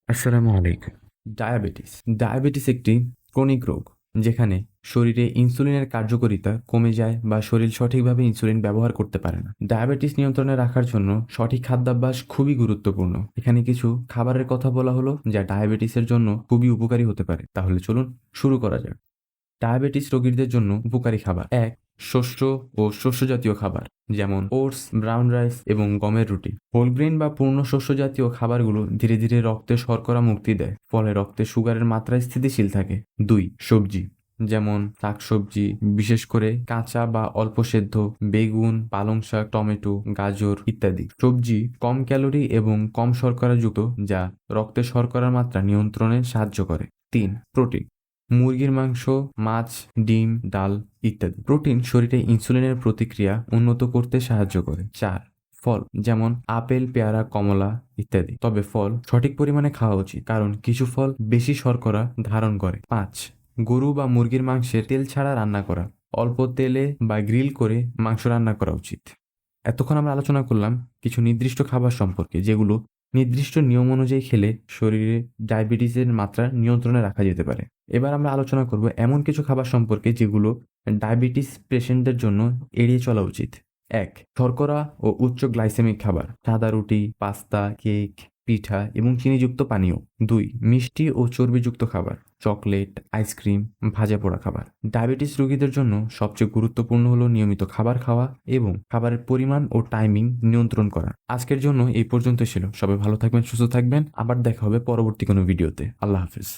আসসালামু আলাইকুম। ডায়াবেটিস একটি ক্রনিক রোগ যেখানে শরীরে ইনসুলিনের কার্যকারিতা কমে যায় বা শরীর সঠিকভাবে ইনসুলিন ব্যবহার করতে পারে না। ডায়াবেটিস নিয়ন্ত্রণে রাখার জন্য সঠিক খাদ্যাভ্যাস খুবই গুরুত্বপূর্ণ। এখানে কিছু খাবারের কথা বলা হলো যা ডায়াবেটিসের জন্য খুবই উপকারী হতে পারে। তাহলে চলুন শুরু করা যাক। ডায়াবেটিস রোগীদের জন্য উপকারী খাবার: ১. শস্য ও শস্যজাতীয় খাবার যেমন ওটস, ব্রাউন রাইস এবং গমের রুটি। হোলগ্রেন বা পূর্ণ শস্য জাতীয় খাবারগুলো ধীরে ধীরে রক্তে শর্করা মুক্তি দেয়, ফলে রক্তে সুগারের মাত্রা স্থিতিশীল থাকে। ২. সবজি যেমন শাকসবজি, বিশেষ করে কাঁচা বা অল্প সেদ্ধ, বেগুন, পালং শাক, টমেটো, গাজর ইত্যাদি। সবজি কম ক্যালোরি এবং কম শর্করাযুক্ত, যা রক্তে শর্করার মাত্রা নিয়ন্ত্রণে সাহায্য করে। ৩. প্রোটিন: মুরগির মাংস, মাছ, ডিম, ডাল ইত্যাদি। প্রোটিন শরীরে ইনসুলিনের প্রতিক্রিয়া উন্নত করতে সাহায্য করে। ৪. ফল যেমন আপেল, পেয়ারা, কমলা ইত্যাদি। তবে ফল সঠিক পরিমাণে খাওয়া উচিত, কারণ কিছু ফল বেশি শর্করা ধারণ করে। ৫. গরু বা মুরগির মাংসের তেল ছাড়া রান্না করা। অল্প তেলে বা গ্রিল করে মাংস রান্না করা উচিত। এতক্ষণ আমরা আলোচনা করলাম কিছু নির্দিষ্ট খাবার সম্পর্কে, যেগুলো নির্দিষ্ট নিয়ম অনুযায়ী খেলে শরীরে ডায়াবেটিসের মাত্রা নিয়ন্ত্রণে রাখা যেতে পারে। এবার আমরা আলোচনা করব এমন কিছু খাবার সম্পর্কে যেগুলো ডায়াবেটিস পেশেন্টদের জন্য এড়িয়ে চলা উচিত। ১. শর্করা ও উচ্চ গ্লাইসেমিক খাবার: সাদা রুটি, পাস্তা, কেক, পিঠা এবং চিনিযুক্ত পানীয়। ২. মিষ্টি ও চর্বিযুক্ত খাবার: চকলেট, আইসক্রিম, ভাজা পোড়া খাবার। ডায়াবেটিস রোগীদের জন্য সবচেয়ে গুরুত্বপূর্ণ হলো নিয়মিত খাবার খাওয়া এবং খাবারের পরিমাণ ও টাইমিং নিয়ন্ত্রণ করা। আজকের জন্য এই পর্যন্ত ছিল। সবাই ভালো থাকবেন, সুস্থ থাকবেন। আবার দেখা হবে পরবর্তী কোনো ভিডিওতে। আল্লাহ হাফেজ।